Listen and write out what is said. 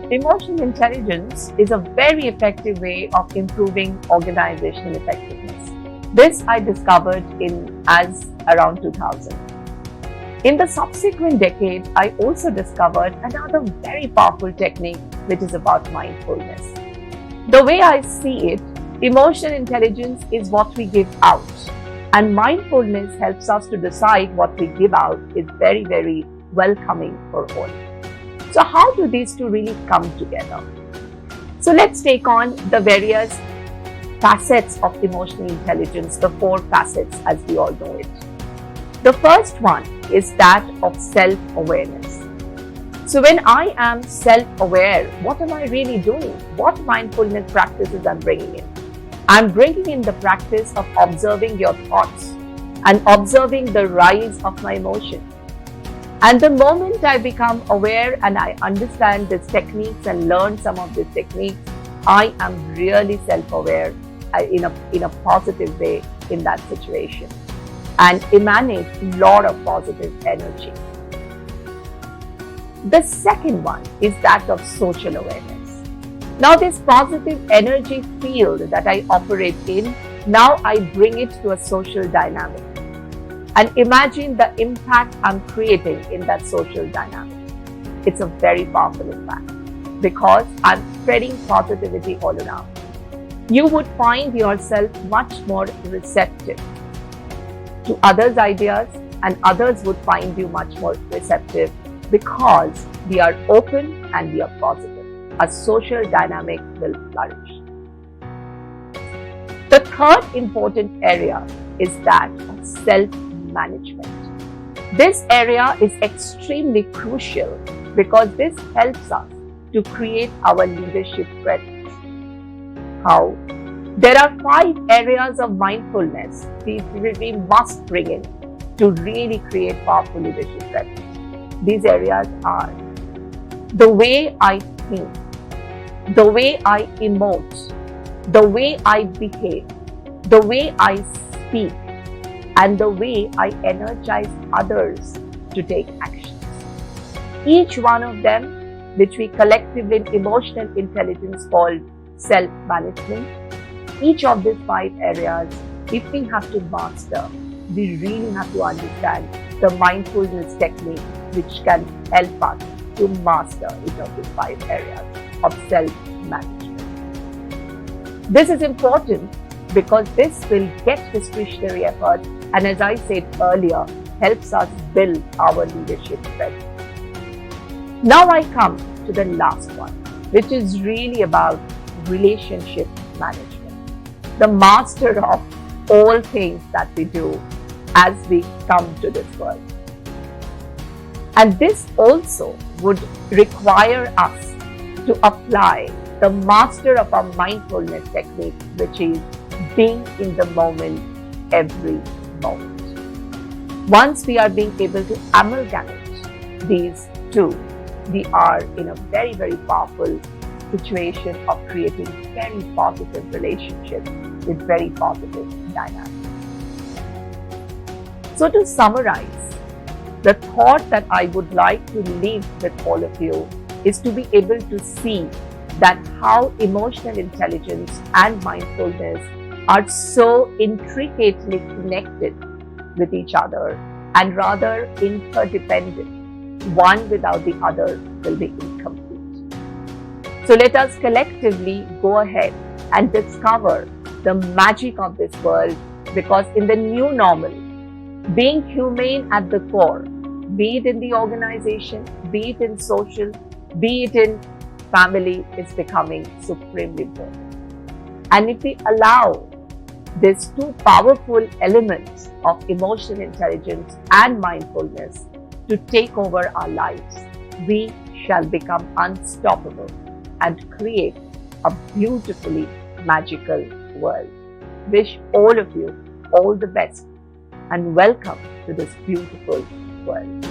Emotional intelligence is a very effective way of improving organizational effectiveness. This I discovered in as around 2000. In the subsequent decade, I also discovered another very powerful technique which is about mindfulness. The way I see it, emotional intelligence is what we give out, and mindfulness helps us to decide what we give out is very, very welcoming for all. So how do these two really come together? So let's take on the various facets of emotional intelligence, the four facets as we all know it. The first one is that of self-awareness. So when I am self-aware, what am I really doing? What mindfulness practices I'm bringing in? I'm bringing in the practice of observing your thoughts and observing the rise of my emotion. And the moment I become aware and I understand these techniques and learn some of these techniques, I am really self-aware in a positive way in that situation and emanate a lot of positive energy. The second one is that of social awareness. Now this positive energy field that I operate in, now I bring it to a social dynamic. And imagine the impact I'm creating in that social dynamic. It's a very powerful impact because I'm spreading positivity all around. You would find yourself much more receptive to others' ideas, and others would find you much more receptive because we are open and we are positive. A social dynamic will flourish. The third important area is that of self-management. This area is extremely crucial because this helps us to create our leadership presence. How? There are 5 areas of mindfulness we must bring in to really create powerful leadership presence. These areas are the way I think, the way I emote, the way I behave, the way I speak, and the way I energize others to take actions. Each one of them, which we collectively in emotional intelligence called self-management, each of these 5 areas, if we have to master, we really have to understand the mindfulness technique which can help us to master each of these 5 areas of self-management. This is important because this will get discretionary effort and, as I said earlier, helps us build our leadership strength. Now I come to the last one, which is really about relationship management, the master of all things that we do as we come to this world. And this also would require us to apply the master of our mindfulness technique, which is being in the moment every moment. Once we are being able to amalgamate these two, we are in a very, very powerful situation of creating very positive relationships with very positive dynamics. So to summarize, the thought that I would like to leave with all of you is to be able to see that how emotional intelligence and mindfulness are so intricately connected with each other and rather interdependent. One without the other will be incomplete. So let us collectively go ahead and discover the magic of this world, because in the new normal, being humane at the core, be it in the organization, be it in social, be it in family, is becoming supremely important. And if we allow these two powerful elements of emotional intelligence and mindfulness to take over our lives, we shall become unstoppable and create a beautifully magical world. Wish all of you all the best and welcome to this beautiful world.